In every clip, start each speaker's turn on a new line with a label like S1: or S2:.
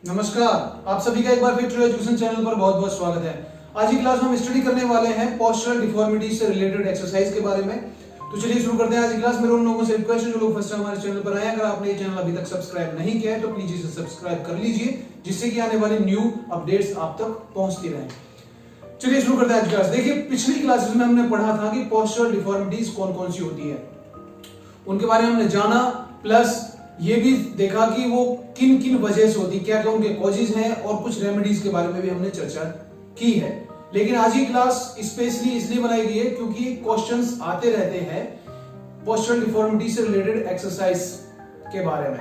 S1: नमस्कार, आप सभी का एक बार फिर ट्रू एजुकेशन चैनल पर बहुत बहुत स्वागत है। आज की क्लास में हम स्टडी करने वाले हैं पोस्चरल डिफॉर्मिटी से रिलेटेड एक्सरसाइज के बारे में। तो चलिए शुरू करते हैं आज की क्लास। मेरे उन लोगों से रिक्वेस्ट है जो लोग फर्स्ट टाइम हमारे चैनल पर आए, अगर आपने ये चैनल अभी तक सब्सक्राइब नहीं किया है तो प्लीज इसे सब्सक्राइब कर लीजिए, जिससे कि आने वाली न्यू अपडेट्स आप तक पहुंचती रहे। चलिए शुरू करते हैं आज की क्लास। देखिए, पिछली क्लासेस में हमने पढ़ा था कि पोस्चरल डिफॉर्मिटीज कौन कौन सी होती है, उनके बारे में हमने जाना, प्लस ये भी देखा कि वो किन किन वजह से होती, क्या क्या उनके कॉजेज हैं, और कुछ रेमेडीज के बारे में भी हमने चर्चा की है। लेकिन आज की क्लास स्पेशली इसलिए बनाई गई है क्योंकि क्वेश्चंस आते रहते हैं पोस्चरल डिफॉर्मिटी से रिलेटेड एक्सरसाइज के बारे में,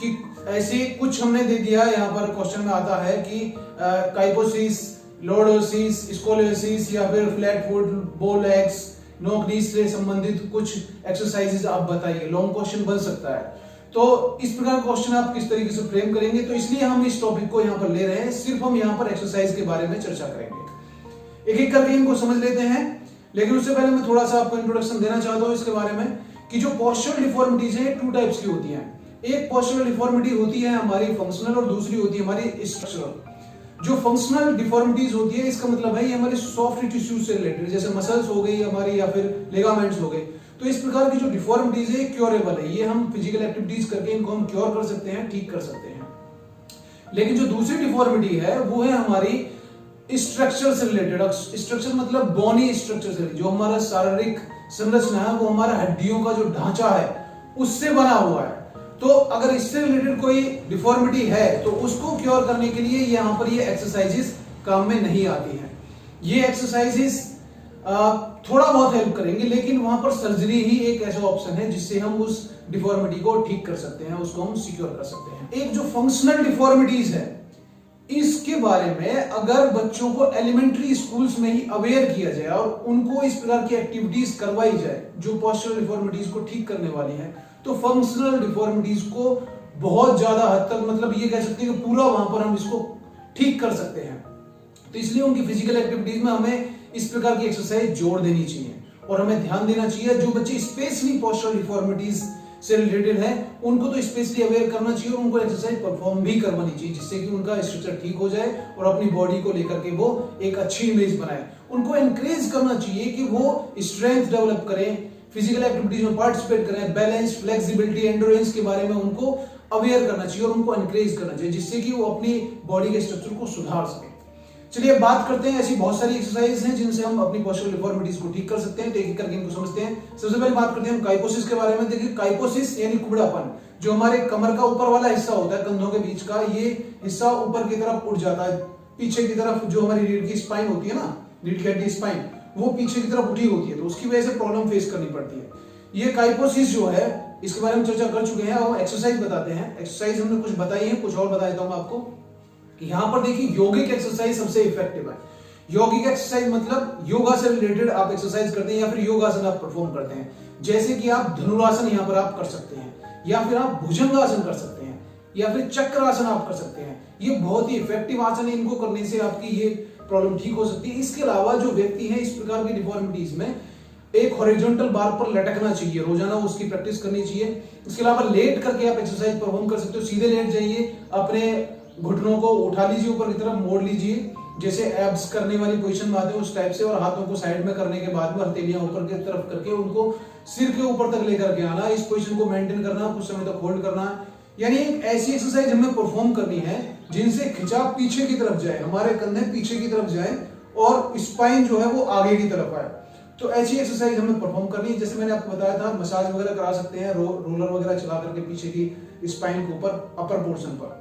S1: कि ऐसे कुछ हमने दे दिया। यहाँ पर क्वेश्चन में आता है कि काइपोसिस, लॉर्डोसिस, स्कोलियोसिस या फिर फ्लैट फुट, बो लेग्स, नोक नीज से संबंधित कुछ एक्सरसाइजेज आप बताइए। लॉन्ग क्वेश्चन बन सकता है, तो इस प्रकार क्वेश्चन आप किस तरीके से फ्रेम करेंगे, तो इसलिए हम इस टॉपिक को यहाँ पर ले रहे हैं। सिर्फ हम यहाँ पर एक्सरसाइज के बारे में चर्चा करेंगे, एक एक करके इनको समझ लेते हैं। लेकिन उससे पहले मैं थोड़ा सा आपको इंट्रोडक्शन देना चाहता हूँ इसके बारे में, कि जो पोस्चरल डिफॉर्मिटीज है टू टाइप्स की होती हैं। एक पोस्चरल डिफॉर्मिटी होती है हमारी फंक्शनल, और दूसरी होती है हमारी स्ट्रक्चरल। जो फंक्शनल डिफॉर्मिटीज होती है, इसका मतलब है ये हमारे सॉफ्ट टिश्यू से रिलेटेड, जैसे मसल्स हो गई हमारी या फिर लिगामेंट्स हो गए। तो इस प्रकार की जो डिफॉर्मिटीज है क्योरेबल है, ये हम फिजिकल एक्टिविटीज करके इनको हम क्योर कर सकते हैं, ठीक कर सकते हैं। लेकिन जो दूसरी डिफॉर्मिटी है वो है हमारी स्ट्रक्चर से रिलेटेड। स्ट्रक्चर मतलब बॉनी स्ट्रक्चर से, जो हमारा शारीरिक संरचना है, वो हमारा हड्डियों का जो ढांचा है उससे बना हुआ है। तो अगर इससे रिलेटेड कोई डिफॉर्मिटी है तो उसको क्योर करने के लिए यहाँ पर ये एक्सरसाइजेस काम में नहीं आती है। ये एक्सरसाइजेस थोड़ा बहुत हेल्प करेंगे, लेकिन वहां पर सर्जरी ही एक ऐसा ऑप्शन है जिससे हम उस डिफॉर्मिटी को ठीक कर सकते हैं, उसको हम सिक्योर कर सकते हैं। एक जो फंक्शनल डिफॉर्मिटीज है, इसके बारे में अगर बच्चों को एलिमेंट्री स्कूल्स में ही अवेयर किया जाए और उनको इस प्रकार की एक्टिविटीज करवाई जाए जो पोस्चरल डिफॉर्मिटीज को ठीक करने वाली है, तो फंक्शनल डिफॉर्मिटीज को बहुत ज्यादा हद तक, मतलब ये कह सकते हैं कि पूरा वहां पर हम इसको ठीक कर सकते हैं। तो इसलिए उनकी फिजिकल एक्टिविटीज में हमें इस प्रकार की एक्सरसाइज जोड़ देनी चाहिए, और हमें ध्यान देना चाहिए जो बच्चे स्पेशली पोस्चरल डिफॉर्मिटीज से रिलेटेड है उनको तो स्पेशली अवेयर करना चाहिए, और उनको एक्सरसाइज परफॉर्म भी करवानी चाहिए, जिससे कि उनका स्ट्रक्चर ठीक हो जाए और अपनी बॉडी को लेकर के वो एक अच्छी इमेज बनाए। उनको एनकरेज करना चाहिए कि वो स्ट्रेंथ डेवलप करें, फिजिकल एक्टिविटीज में पार्टिसिपेट करें, बैलेंस, फ्लेक्सिबिलिटी, एंड्योरेंस के बारे में उनको अवेयर करना चाहिए और उनको एनकरेज करना चाहिए, जिससे कि वो अपनी बॉडी के स्ट्रक्चर को सुधार सके। चलिए अब बात करते हैं, ऐसी बहुत सारी एक्सरसाइज हैं जिनसे हम अपनी पोस्चरल डिफॉर्मिटीज को ठीक कर सकते हैं। तो एक एक करके इनको समझते हैं। सबसे पहले बात करते हैं हम काइपोसिस के बारे में। देखिए, काइपोसिस यानी कुबड़ापन, जो हमारे कमर का ऊपर वाला हिस्सा होता है, कंधों के बीच का, ये हिस्सा ऊपर की तरफ उठ जाता है, पीछे की तरफ। जो हमारी रीढ़ की स्पाइन होती है ना, रीढ़ की हड्डी स्पाइन, वो पीछे की तरफ उठी होती है, तो उसकी वजह से प्रॉब्लम फेस करनी पड़ती है। ये काइपोसिस जो है, इसके बारे में चर्चा कर चुके हैं, और एक्सरसाइज बताते हैं। एक्सरसाइज हमने कुछ बताई है, कुछ और बता देता हूं आपको। यहां पर देखिए, योगिक एक्सरसाइज सबसे इफेक्टिव है। यौगिक एक्सरसाइज मतलब योगा से रिलेटेड आप एक्सरसाइज करते हैं या फिर योगासन आप परफॉर्म करते हैं। जैसे कि आप धनुरासन यहां पर आप कर सकते हैं, या फिर आप भुजंगासन कर सकते हैं, या फिर चक्रासन आप कर सकते हैं। ये बहुत ही इफेक्टिव आसन है, इनको करने से आपकी ये प्रॉब्लम ठीक हो सकती है। इसके अलावा जो व्यक्ति है इस प्रकार की डिफॉर्मिटीज में, एक हॉरिजॉन्टल बार पर लटकना चाहिए, रोजाना उसकी प्रैक्टिस करनी चाहिए। इसके अलावा लेट करके आप एक्सरसाइज परफॉर्म कर सकते हो। सीधे लेट जाइए, अपने घुटनों को उठा लीजिए, ऊपर की तरफ मोड़ लीजिए, जैसे एब्स करने वाली पोजीशन में आते हैं उस टाइप से, और हाथों को साइड में करने के बाद में हथेलियां ऊपर की तरफ करके उनको सिर के ऊपर तक लेकर के आना। इस पोजीशन को मेंटेन करना, कुछ समय तक होल्ड करना। यानी एक ऐसी एक्सरसाइज हमें परफॉर्म करनी है जिनसे खिंचाव पीछे की तरफ जाए, हमारे कंधे पीछे की तरफ जाए और स्पाइन जो है वो आगे की तरफ आए। तो ऐसी एक्सरसाइज हमें परफॉर्म करनी है। जैसे मैंने आपको बताया था, मसाज वगैरह करा सकते हैं, रोलर वगैरह चला करके पीछे की स्पाइन के ऊपर, अपर पोर्शन पर।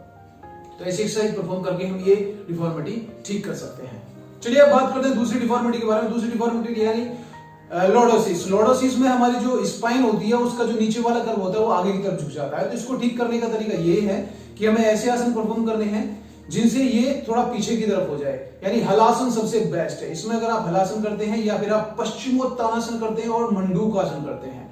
S1: तो ऐसी एक्सरसाइज परफॉर्म करके हम ये डिफॉर्मिटी ठीक कर सकते हैं। चलिए अब बात करते हैं दूसरी डिफॉर्मिटी के बारे में। दूसरी डिफॉर्मिटी यानी लॉर्डोसिस। लॉर्डोसिस में हमारी जो स्पाइन होती है, उसका जो नीचे वाला कर्व होता है वो आगे की तरफ झुक जाता है। तो इसको ठीक करने का तरीका ये है कि हमें ऐसे आसन परफॉर्म करने हैं जिनसे ये थोड़ा पीछे की तरफ हो जाए, यानी हलासन सबसे बेस्ट है। इसमें अगर आप हलासन करते हैं, या फिर आप पश्चिमोत्तानासन करते हैं और मंडूकासन करते हैं,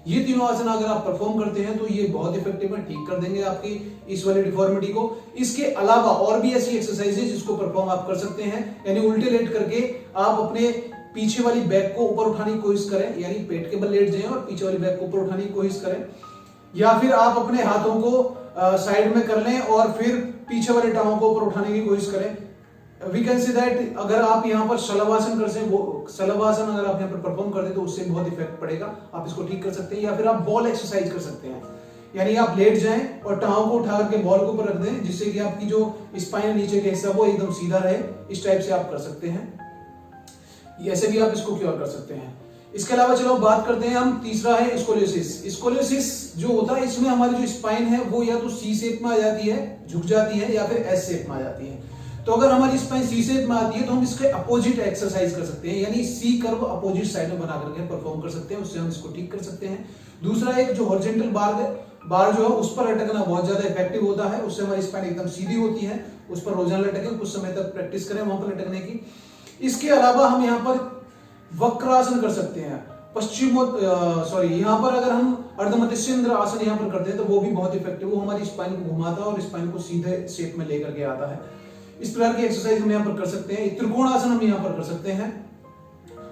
S1: ये तीनों आसन अगर आप परफॉर्म करते हैं तो ये बहुत इफेक्टिव है, ठीक कर देंगे आपकी इस वाली डिफॉर्मिटी को। इसके अलावा और भी ऐसी एक्सरसाइज है जिसको परफॉर्म आप कर सकते हैं। यानी उल्टे लेट करके आप अपने पीछे वाली बैक को ऊपर उठाने की कोशिश करें, यानी पेट के बल लेट जाएं और पीछे वाली बैक को ऊपर उठाने की कोशिश करें। या फिर आप अपने हाथों को साइड में कर लें और फिर पीछे वाले टांगों को ऊपर उठाने की कोशिश करें। वी कैन सी दैट अगर आप यहाँ पर शलभासन कर से शलभासन अगर आप यहाँ पर परफॉर्म कर दे तो उससे बहुत इफेक्ट पड़ेगा, आप इसको ठीक कर सकते हैं। या फिर आप बॉल एक्सरसाइज कर सकते हैं, यानी आप लेट जाएं और टांगों को उठा करके बॉल के ऊपर रख दें, जिससे कि आपकी जो स्पाइन नीचे के हिस्सा वो एकदम सीधा रहे। इस टाइप से आप कर सकते हैं, ऐसे भी आप इसको क्योर कर सकते हैं। इसके अलावा चलो बात करते हैं हम, तीसरा है स्कोलियोसिस। स्कोलियोसिस जो होता है इसमें हमारी जो स्पाइन है वो या तो सी शेप में आ जाती है, झुक जाती है, या फिर एस शेप में आ जाती है। तो अगर हमारी स्पाइन सी शेप में आती है तो हम इसके अपोजिट एक्सरसाइज कर सकते हैं, यानी सी कर्व अपोजिट साइड में बना करके परफॉर्म कर सकते हैं, उससे हम इसको ठीक कर सकते हैं। दूसरा एक जो हॉरिजॉन्टल बार जो है उस पर लटकना बहुत ज्यादा इफेक्टिव होता है, उससे हमारी स्पाइन एकदम सीधी होती है। उस पर रोजाना लटकें, कुछ समय तक प्रैक्टिस करें वहां पर लटकने की। इसके अलावा हम यहाँ पर वक्रासन कर सकते हैं, यहाँ पर अगर हम अर्धमत्स्येंद्र आसन यहाँ पर करते हैं तो वो भी बहुत इफेक्टिव, वो हमारी स्पाइन को घुमाता है और स्पाइन को सीधे शेप में लेकर के आता है। इस प्रकार की एक्सरसाइज हम यहाँ पर कर सकते हैं। त्रिकोण आसन हम यहाँ पर कर सकते हैं।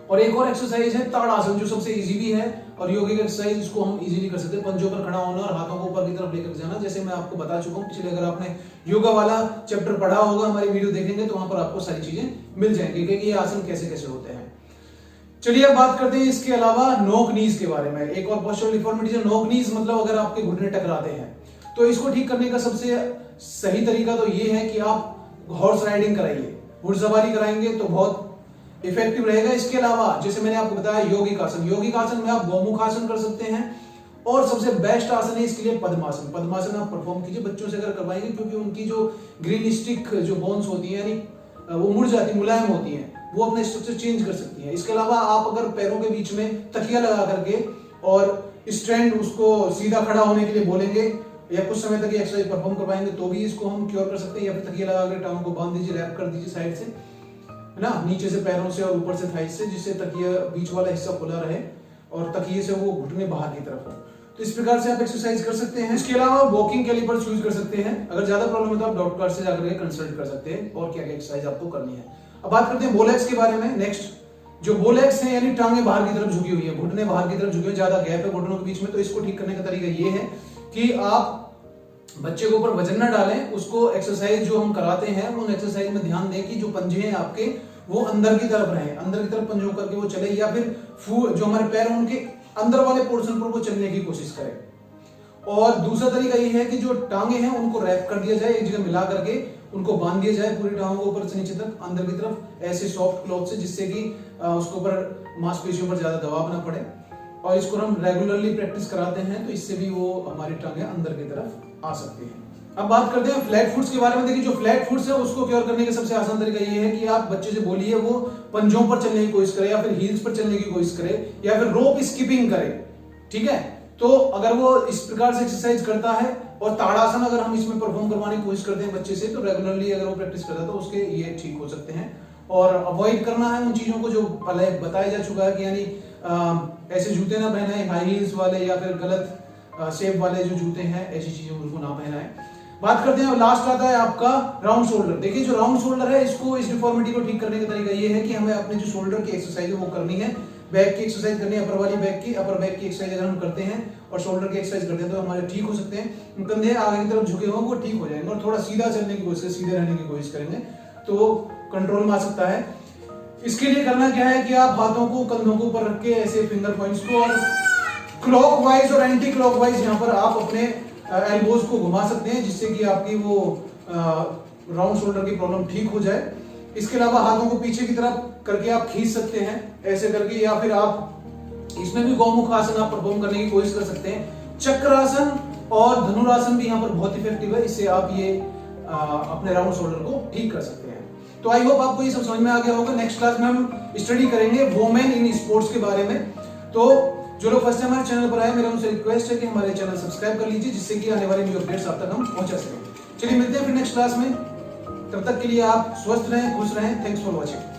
S1: और एक और एक्सरसाइज है ताड़ासन, जो सबसे इजी भी है और योगिक एक्सरसाइज, इसको हम इजीली कर सकते हैं। पंजों पर खड़ा होना और हाथों को ऊपर की तरफ लेकर जाना, जैसे मैं आपको बता चुका हूँ पिछले, अगर आपने योगा वाला चैप्टर पढ़ा होगा, हमारी वीडियो देखेंगे तो वहां पर आपको सारी चीजें मिल जाएंगी कि ये आसन कैसे कैसे होते हैं। चलिए अब बात करते हैं इसके अलावा नोक नीज के बारे में। एक और पोस्चरल डिफॉर्मिटी है नोक नीज, मतलब अगर आपके घुटने टकराते हैं तो इसको ठीक करने का सबसे सही तरीका तो ये है कि आप हॉर्स राइडिंग कराइए, घुड़सवारी कराएंगे तो बहुत इफेक्टिव रहेगा। इसके अलावा जैसे मैंने आपको बताया यौगिक आसन में आप गौमुख आसन कर सकते हैं। और सबसे बेस्ट आसन है इसके लिए पद्मासन। पद्मासन आप परफॉर्म कीजिए, बच्चों से अगर करवाएंगे, क्योंकि उनकी जो ग्रीन स्टिक जो बोन्स होती है, यानी वो मुड़ जाती, मुलायम होती हैं, वो अपने स्ट्रक्चर चेंज कर सकती हैं। इसके अलावा आप अगर पैरों के बीच में तकिया लगा करके और स्ट्रैंड उसको सीधा खड़ा होने के लिए बोलेंगे या कुछ समय तक ये एक्सरसाइज परफॉर्म करवाएंगे तो भी इसको हम क्योर कर सकते हैं। या फिर तकिया लगा कर टांगों को बांध दीजिए, रैप कर दीजिए साइड से, है ना, नीचे से पैरों से और ऊपर से थाइस से, जिससे तकिया बीच वाला हिस्सा खुला रहे और तकिए से वो घुटने बाहर की तरफ हो। तो इस प्रकार से आप एक्सरसाइज कर सकते हैं। इसके अलावा वॉकिंग कैलिपर्स यूज कर सकते हैं। अगर ज्यादा प्रॉब्लम है तो आप डॉक्टर से जाकर के कंसल्ट कर सकते हैं और क्या क्या एक्सरसाइज आपको करनी है। अब बात करते हैं बोलेक्स के बारे में। नेक्स्ट जो बोलेक्स है, यानी टांगे बाहर की तरफ झुकी हुई है, घुटने बाहर की तरफ झुके हुए, ज्यादा गैप है घुटनों के बीच में, तो इसको ठीक करने का तरीका ये है कि आप बच्चे के ऊपर वजन न डालें, उसको एक्सरसाइज जो हम कराते हैं उन एक्सरसाइज में ध्यान दें कि जो पंजे हैं आपके वो अंदर की तरफ रहें, अंदर की तरफ पंजों करके वो चले, या फिर जो हमारे पैर हैं उनके अंदर वाले पोर्शन पर वो चलने की कोशिश करें। और दूसरा तरीका ये है कि जो टांगे हैं उनको रैप कर दिया जाए, एक जगह मिला करके उनको बांध दिया जाए पूरी टांगों को ऊपर से नीचे तक अंदर की तरफ ऐसे सॉफ्ट क्लॉथ से, जिससे कि उसके ऊपर मांसपेशियों पर ज्यादा दबाव ना पड़े। और इसको हम रेगुलरली प्रैक्टिस कराते हैं तो इससे भी वो हमारी टांगे अंदर की तरफ आ सकती हैं। अब बात करते हैं फ्लैट फुट्स के बारे में। देखिए जो फ्लैट फुट्स है उसको क्योर करने का सबसे आसान तरीका ये है कि आप बच्चे से बोलिए वो पंजों पर चलने की कोशिश करे, या फिर हील्स पर चलने की कोशिश करे, या फिर रोप स्किपिंग करे। ठीक है, तो अगर वो इस प्रकार से एक्सरसाइज करता है और ताड़ासन अगर हम इसमें परफॉर्म करवाने की कोशिश करते हैं बच्चे से, तो रेगुलरली अगर वो प्रैक्टिस करता है तो उसके ये ठीक हो सकते हैं। और अवॉइड करना है उन चीजों को जो पहले बताया जा चुका है कि यानी ऐसे जूते ना पहनाएं, हाई हील्स वाले या फिर गलत शेप वाले जो जूते हैं, ऐसी चीजें उनको ना पहनाएं। बात करते हैं, लास्ट आता है आपका राउंड शोल्डर। देखिए जो राउंड शोल्डर है, इसको इस डिफॉर्मिटी को ठीक करने का तरीका ये है कि हमें अपने जो शोल्डर की एक्सरसाइज है वो करनी है। बैक की एक्सरसाइज करनी है, अपर वाली बैक की, अपर बैक की एक्सरसाइज अगर हम करते हैं और शोल्डर की एक्सरसाइज करते हैं तो हमारे ठीक हो सकते हैं। कंधे आगे की तरफ झुके हों वो ठीक हो जाएंगे, और थोड़ा सीधा चलने की कोशिश, सीधे रहने की कोशिश करेंगे तो कंट्रोल में आ सकता है। इसके लिए करना क्या है कि आप हाथों को कंधों को ऊपर रख के ऐसे फिंगर पॉइंट्स को और क्लॉकवाइज और एंटी क्लॉकवाइज यहाँ पर आप अपने एल्बोज को घुमा सकते हैं, जिससे कि आपकी वो राउंड शोल्डर की प्रॉब्लम ठीक हो जाए। इसके अलावा हाथों को पीछे की तरफ करके आप खींच सकते हैं ऐसे करके, या फिर आप इसमें भी गौमुख आसन आप परफॉर्म करने की कोशिश कर सकते हैं। चक्रासन और धनुरासन भी यहाँ पर बहुत इफेक्टिव है, इससे आप ये अपने राउंड शोल्डर को ठीक कर सकते हैं। तो आई होप आपको ये सब समझ में आ गया होगा। नेक्स्ट क्लास में हम स्टडी करेंगे वुमेन इन स्पोर्ट्स के बारे में। तो जो लोग फर्स्ट टाइम हमारे चैनल पर आए, मेरा उनसे रिक्वेस्ट है कि हमारे चैनल सब्सक्राइब कर लीजिए, जिससे कि आने वाले न्यू अपडेट्स आप तक हम पहुंचा सकें। चलिए मिलते हैं फिर नेक्स्ट क्लास में, तब तक के लिए आप स्वस्थ रहें, खुश रहें। Thanks for watching.